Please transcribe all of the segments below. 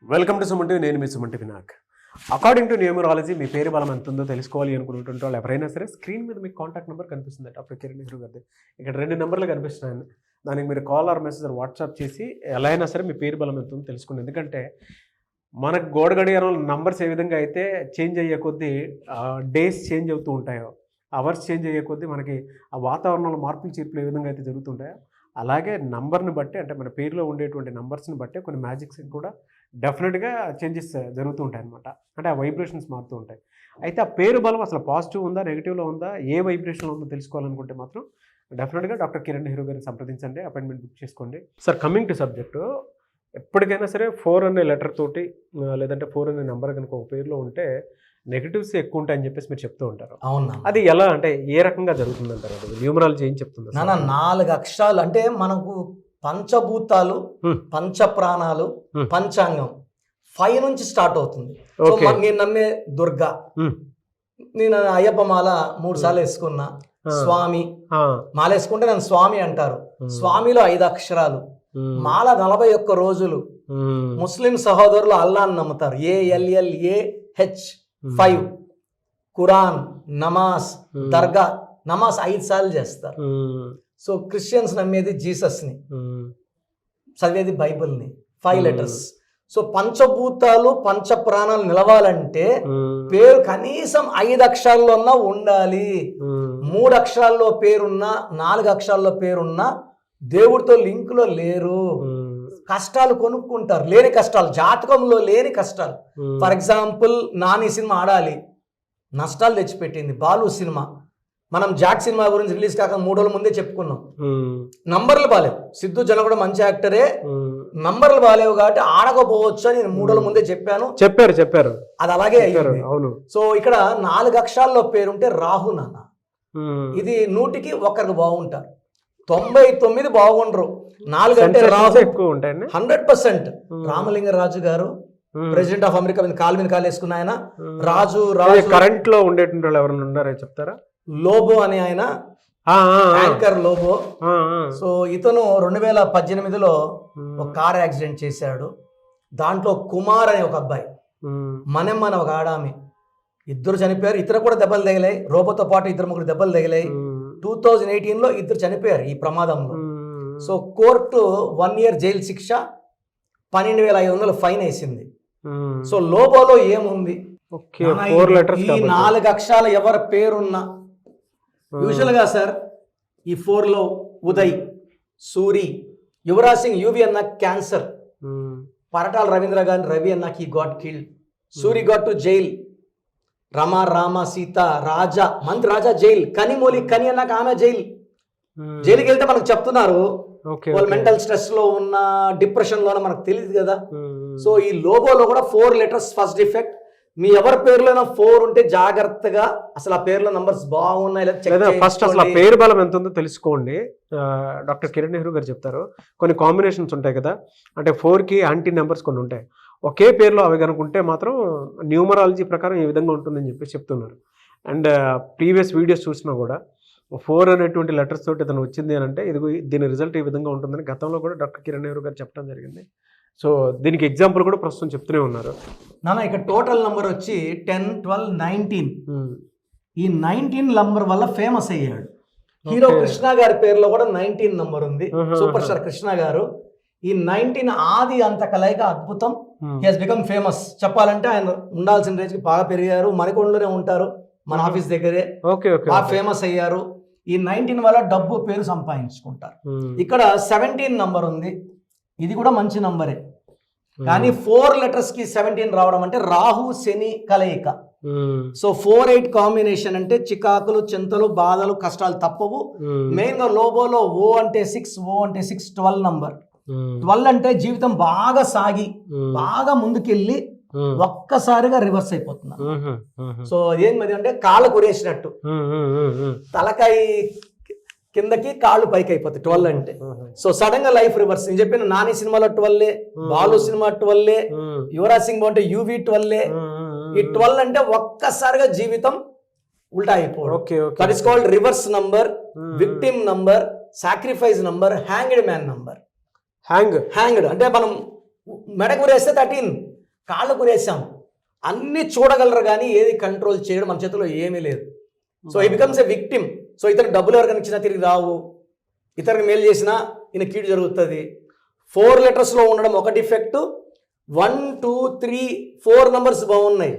Welcome to Suman TV. నేను మీ Suman TV Vinayak. According to numerology మీ పేరు బలం ఎంత ఉందో తెలుసుకోవాలి అనుకుంటుంటే వాళ్ళు ఎవరైనా సరే స్క్రీన్ మీద మీకు కాంటాక్ట్ నెంబర్ కనిపిస్తుంది. డాక్టర్ కిరణ్ నెహ్రూ గారిది. ఇక్కడ 2 నెంబర్లు కనిపిస్తున్నాయి. దానికి మీరు కాల్ ఆర్ మెసేజ్ వాట్సాప్ చేసి ఎలా అయినా సరే మీ పేరు బలం ఎంత ఉందో తెలుసుకోండి. ఎందుకంటే మనకు గోడ గడియారం నంబర్స్ ఏ విధంగా అయితే చేంజ్ అయ్యే కొద్దీ డేస్ చేంజ్ అవుతూ ఉంటాయో, అవర్స్ చేంజ్ అయ్యే కొద్దీ మనకి ఆ వాతావరణంలో మార్పులు చేర్పులు ఏ విధంగా అయితే జరుగుతుంటాయో, అలాగే నంబర్ని బట్టి అంటే మన పేరులో ఉండేటువంటి నంబర్స్ని బట్టి కొన్ని మ్యాజిక్స్ కూడా డెఫినెట్గా చేంజెస్ జరుగుతూ ఉంటాయి అనమాట. అంటే ఆ వైబ్రేషన్స్ మారుతూ ఉంటాయి. అయితే ఆ పేరు బలం అసలు పాజిటివ్ ఉందా, నెగిటివ్లో ఉందా, ఏ వైబ్రేషన్లో ఉందో తెలుసుకోవాలనుకుంటే మాత్రం డెఫినెట్గా డాక్టర్ కిరణ్ నెహ్రూ గారిని సంప్రదించండి, అపాయింట్మెంట్ బుక్ చేసుకోండి. సార్, కమింగ్ టు సబ్జెక్టు, ఎప్పటికైనా సరే 4 అనే లెటర్ తోటి లేదంటే 4 అనే నెంబర్ కనుక ఒక పేరులో ఉంటే నెగిటివ్స్ ఎక్కువ ఉంటాయని చెప్పేసి మీరు చెప్తూ ఉంటారు. అవునా? అది ఎలా అంటే ఏ రకంగా జరుగుతుంది అంటారు? అది న్యూమరాలజీ ఏం చెప్తుంది? 4 అక్షరాలు అంటే మనకు పంచభూతాలు, పంచప్రాణాలు, పంచాంగం 5 నుంచి స్టార్ట్ అవుతుంది. నేను నమ్మే దుర్గా, నేను అయ్యప్ప మాల 3 సార్లు వేసుకున్నా. స్వామి మాల వేసుకుంటే నన్ను స్వామి అంటారు. స్వామిలో 5 అక్షరాలు. మాల 41 రోజులు. ముస్లిం సహోదరులు అల్లాని నమ్ముతారు. ALLAH 5. ఖురాన్, నమాజ్, దర్గా. నమాజ్ 5 సార్లు చేస్తారు. సో క్రిస్టియన్స్ నమ్మేది జీసస్ని, చదివేది బైబిల్ని. 5 లెటర్స్. సో పంచభూతాలు, పంచప్రాణాలు నిలవాలంటే పేరు కనీసం 5 అక్షరాల్లో ఉండాలి. 3 అక్షరాల్లో పేరున్నా, 4 అక్షరాల్లో పేరున్నా దేవుడితో లింకులో లేరు. కష్టాలు కొనుక్కుంటారు, లేని కష్టాలు, జాతకంలో లేని కష్టాలు. ఫర్ ఎగ్జాంపుల్, నాని సినిమా ఆడాలి, నష్టాలు తెచ్చిపెట్టింది. బాలు సినిమా, మనం జాక్ సినిమా గురించి రిలీజ్ కాక 3 రోజుల ముందే చెప్పుకున్నాం. నంబర్లు బాలేవు. సిద్ధు జన కూడా మంచి యాక్టరే, నంబర్లు బాలేవు కాబట్టి ఆడకపోవచ్చు అని నేను 3 రోజుల ముందే చెప్పారు. అది అలాగే అయ్యింది. సో ఇక్కడ 4 అక్షరాల్లో పేరుంటే రాహు నాన్న. ఇది 100కి 1 బాగుంటారు, 99 బాగుండరు. 4 అంటే రాహు ఎక్కువ ఉంటాయి. 100%. రామలింగరాజు గారు, ప్రెసిడెంట్ ఆఫ్ అమెరికా, కాలు మీద కాలు వేసుకున్న ఆయన. రాజు కరెంట్ లో ఉండేటువంటి వాళ్ళు ఎవరైనా ఉన్నారో చెప్తారా? లోబో అనే ఆయన, యాంకర్ లోబో. సో ఇతను 2018లో ఒక కార్ యాక్సిడెంట్ చేశాడు. దాంట్లో కుమార్ అనే ఒక అబ్బాయి, మనెమ్మ అనే ఒక ఆడామి, 2 చనిపోయారు. ఇతరు కూడా దెబ్బలు తగిలాయి. రోబోతో పాటు 2-3 దెబ్బలు తగిలాయి. 2018లో 2 చనిపోయారు ఈ ప్రమాదంలో. సో కోర్టు 1 year జైలు శిక్ష, 12,500 ఫైన్ వేసింది. సో లోబోలో ఏముంది? ఈ 4 అక్షరాలు ఎవరి పేరున్నా, యూజువల్ గా సార్ ఈ 4లో ఉదయ్, సూరి, యువరాజ్ సింగ్ యువి అన్న క్యాన్సర్, పరటాల రవీంద్ర గారిని రవి అన్న he got killed, Suri got to jail, Rama, Rama, Sita, Raja, మంత్రి రాజా జైల్, కనిమూలి కని అన్నాక ఆమె జైలుకి వెళ్తే మనకు చెప్తున్నారు వాళ్ళు మెంటల్ స్ట్రెస్ లో ఉన్న, డిప్రెషన్ లో మనకు తెలియదు కదా. సో ఈ లోగోలో కూడా 4 లెటర్స్ ఫస్ట్ డిఫెక్ట్. మీ ఎవరి పేరులో 4 ఉంటే జాగ్రత్తగా అసలు ఆ పేర్లో నంబర్స్ బాగున్నాయి లేదా ఫస్ట్ అసలు ఆ పేరు బలం ఎంత ఉందో తెలుసుకోండి. డాక్టర్ కిరణ్ నెహ్రూ గారు చెప్తారు కొన్ని కాంబినేషన్స్ ఉంటాయి కదా, అంటే 4కి యాంటీ నెంబర్స్ కొన్ని ఉంటాయి. ఒకే పేరులో అవి కనుకుంటే మాత్రం న్యూమరాలజీ ప్రకారం ఈ విధంగా ఉంటుందని చెప్పి చెప్తున్నారు. అండ్ ప్రీవియస్ వీడియోస్ చూసినా కూడా 4 అనేటువంటి లెటర్స్ తోటి ఇతను వచ్చింది అని అంటే దీని రిజల్ట్ ఈ విధంగా ఉంటుందని గతంలో కూడా డాక్టర్ కిరణ్ నెహ్రూ గారు చెప్పడం జరిగింది. సో దీనికి ఎగ్జాంపుల్ కూడా ప్రస్తుతం చెప్తూనే ఉన్నారు. నాన్న ఇక్కడ టోటల్ నంబర్ వచ్చి 10, 12, 19. ఈ 19 నంబర్ వల్ల ఫేమస్ అయ్యాడు. హీరో కృష్ణ గారి పేరులో కూడా 19 నంబర్ ఉంది. సూపర్ స్టార్ కృష్ణ గారు. ఈ 19 ఆది అంత కలయిక అద్భుతం. He has become famous. చెప్పాలంటే ఆయన ఉండాల్సిన రేంజ్కి బాగా పెరిగారు. మణికొండలోనే ఉంటారు, మన ఆఫీస్ దగ్గరే. బాగా ఫేమస్ అయ్యారు. ఈ 19 వల్ల డబ్బు పేరు సంపాదించుకుంటారు. ఇక్కడ 17 నంబర్ ఉంది. ఇది కూడా మంచి నంబరే, కానీ 4 లెటర్స్ కి 17 రావడం అంటే రాహు శని కలయిక. సో 4-8 కాంబినేషన్ అంటే చికాకులు, చింతలు, బాధలు, కష్టాలు తప్పవు. మెయిన్ గా లోబోలో O అంటే 6, 12 నంబర్. 12 అంటే జీవితం బాగా సాగి బాగా ముందుకెళ్ళి ఒక్కసారిగా రివర్స్ అయిపోతున్నా. సో ఏంది అంటే కాళ్ళు కొరేసినట్టు, తలకాయ కిందకి కాళ్ళు పైకి అయిపోతాయి 12 అంటే. సో సడన్ గా లైఫ్ రివర్స్. నేను చెప్పిన నాని సినిమాలో 12, బాలు సినిమా 12, యువరాజ్ సింగ్ అంటే UV 12. ఈ 12 అంటే ఒక్కసారిగా జీవితం ఉల్టా అయిపోవడం. That is called reverse number, victim number, sacrifice number, hanged man number. Hanged అంటే మనం మెడకు వేస్తే 13 కాళ్ళు కొనేసాం, అన్ని చూడగలరు కానీ ఏది కంట్రోల్ చేయడం మన చేతిలో ఏమీ లేదు. సో ఈ బికమ్స్ ఎ విక్టిమ్. సో ఇతనికి డబ్బులు ఎవరికైనా ఇచ్చినా తిరిగి రావు, ఇతనికి మేలు చేసినా ఈయన కీడు జరుగుతుంది. 4 లెటర్స్లో ఉండడం ఒక డిఫెక్ట్. 1, 2, 3, 4 నంబర్స్ బాగున్నాయి.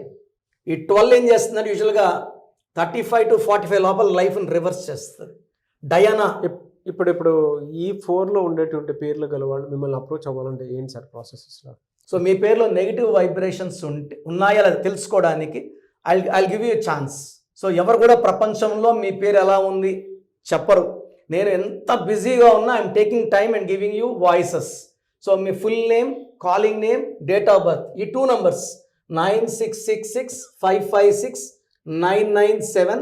ఈ 12 ఏం చేస్తుందంటే యూజువల్గా 35 to 45 లోపల లైఫ్ని రివర్స్ చేస్తుంది. డయానా. ఇప్పుడు ఈ 4లో ఉండేటువంటి పేర్లు గల వాళ్ళు మిమ్మల్ని అప్రోచ్ అవ్వాలంటే ఏంటి సార్ ప్రాసెసెస్లో? సో మీ పేరులో నెగిటివ్ వైబ్రేషన్స్ ఉన్నాయా లేదా తెలుసుకోవడానికి I give you chance. So ఎవరు కూడా ప్రపంచంలో మీ పేరు ఎలా ఉంది చెప్పరు. నేను ఎంత బిజీగా ఉన్నా I'm taking time and giving you voices. So me full name, calling name, date of birth, ఈ 2 numbers 9666556997.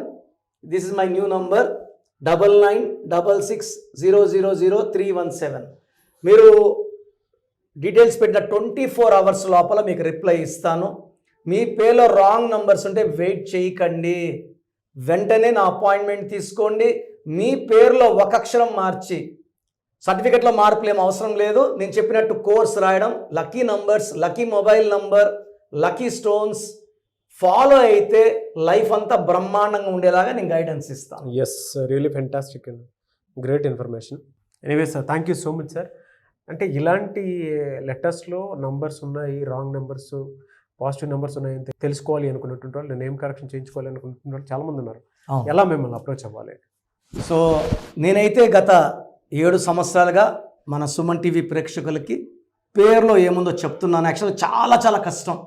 This is my new number 9966000317. మీరు డీటెయిల్స్ పెట్టిన 24 hours లోపల మీకు రిప్లై ఇస్తాను. మీ పేర్లో రాంగ్ నంబర్స్ ఉంటే వెయిట్ చేయకండి, వెంటనే నా అపాయింట్మెంట్ తీసుకోండి. మీ పేరులో ఒక అక్షరం మార్చి, సర్టిఫికెట్లో మార్పులు ఏం అవసరం లేదు, నేను చెప్పినట్టు కోర్స్ రాయడం, lucky numbers, lucky mobile number, lucky stones follow అయితే లైఫ్ అంతా బ్రహ్మాండంగా ఉండేలాగా నేను గైడెన్స్ ఇస్తాను. Yes, really fantastic and great information. Anyway sir, thank you so much sir. అంటే ఇలాంటి లెటర్స్లో నంబర్స్ ఉన్నాయి, రాంగ్ నెంబర్స్, పాజిటివ్ నెంబర్స్ ఉన్నాయని తెలుసుకోవాలి అనుకున్నటువంటి వాళ్ళు, నేమ్ కరెక్షన్ చేయించుకోవాలి అనుకుంటున్న వాళ్ళు చాలామంది ఉన్నారు. ఎలా మిమ్మల్ని అప్రోచ్ అవ్వాలి? సో నేనైతే గత 7 సంవత్సరాలుగా మన సుమన్ టీవీ ప్రేక్షకులకి పేరులో ఏముందో చెప్తున్నాను. యాక్చువల్గా చాలా చాలా కష్టం,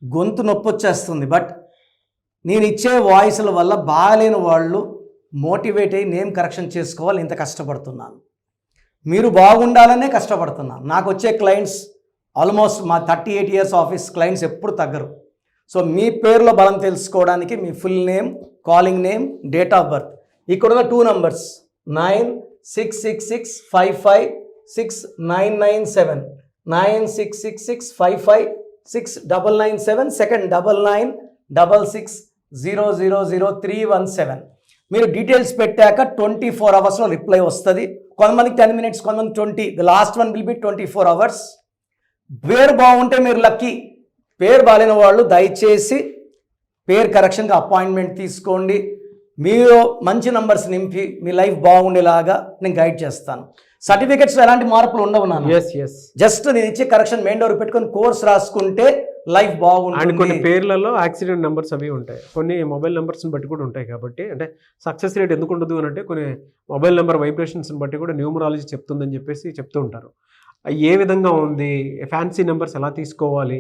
గొంతు నొప్పి వచ్చేస్తుంది. బట్ నేను ఇచ్చే వాయిస్ల వల్ల బాగాలేని వాళ్ళు మోటివేట్ అయ్యి నేమ్ కరెక్షన్ చేసుకోవాలి. ఇంత కష్టపడుతున్నాను, మీరు బాగుండాలనే కష్టపడుతున్నాను. నాకు వచ్చే క్లయింట్స్ ఆల్మోస్ట్ మా 38 years ఆఫీస్ క్లయింట్స్ ఎప్పుడు తగ్గరు. సో మీ పేరులో బలం తెలుసుకోవడానికి మీ full name, calling name, date of birth, ఇక్కడ ఉన్న 2 నంబర్స్ 9666556997, 9666556997, సెకండ్ 9966000317. మీరు డీటెయిల్స్ పెట్టాక 24 hours రిప్లై వస్తుంది. కొంతమందికి 10 minutes, కొంతమంది 20. The last one will be 24 hours. పేరు బాగుంటే మీరు లక్కీ, పేరు బాగాలేని వాళ్ళు దయచేసి పేరు కరెక్షన్గా అపాయింట్మెంట్ తీసుకోండి. మీరు మంచి నంబర్స్ నింపి మీ లైఫ్ బాగుండేలాగా నేను గైడ్ చేస్తాను. సర్టిఫికెట్స్లో ఎలాంటి మార్పులు ఉండవు నాన్న. జస్ట్ నేను ఇచ్చే కరెక్షన్ మెయిన్ డోర్ పెట్టుకొని కోర్స్ రాసుకుంటే లైఫ్ బాగుంటుంది. కొన్ని పేర్లలో యాక్సిడెంట్ నెంబర్స్ అవి ఉంటాయి, కొన్ని మొబైల్ నెంబర్స్ని బట్టి కూడా ఉంటాయి. కాబట్టి అంటే సక్సెస్ రేట్ ఎందుకు ఉండదు అని అంటే కొన్ని మొబైల్ నెంబర్ వైబ్రేషన్స్ని బట్టి కూడా న్యూమరాలజీ చెప్తుందని చెప్పేసి చెప్తూ ఉంటారు. ఏ విధంగా ఉంది, ఫ్యాన్సీ నెంబర్స్ ఎలా తీసుకోవాలి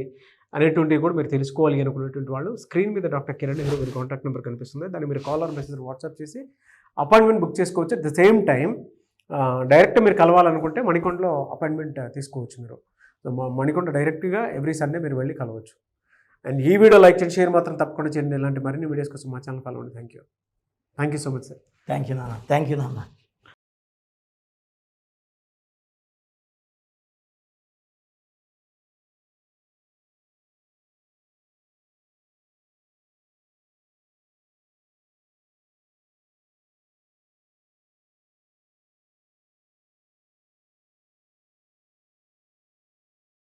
అనేటువంటివి కూడా మీరు తెలుసుకోవాలి అనుకునేటువంటి వాళ్ళు స్క్రీన్ మీద డాక్టర్ కిరణ్ నెహ్రూ గారి కాంటాక్ట్ నెంబర్ కనిపిస్తుంది. దాన్ని మీరు కాల్ ఆర్ మెసేజ్ వాట్సాప్ చేసి అపాయింట్మెంట్ బుక్ చేసుకోవచ్చు. At the same time direct మీరు కలవాలనుకుంటే మణికొండలో అపాయింట్మెంట్ తీసుకోవచ్చు. మీరు మణికొండ డైరెక్ట్గా ఎవ్రీ సండే మీరు వెళ్ళి కలవచ్చు. అండ్ ఈ వీడియో లైక్ చేయండి, షేర్ మాత్రం తప్పకుండా చేయండి. ఇలాంటి మరిన్ని వీడియోస్ కోసం మా ఛానల్ ఫాలో అవ్వండి. Thank you so much sir. Thank you నాన్న.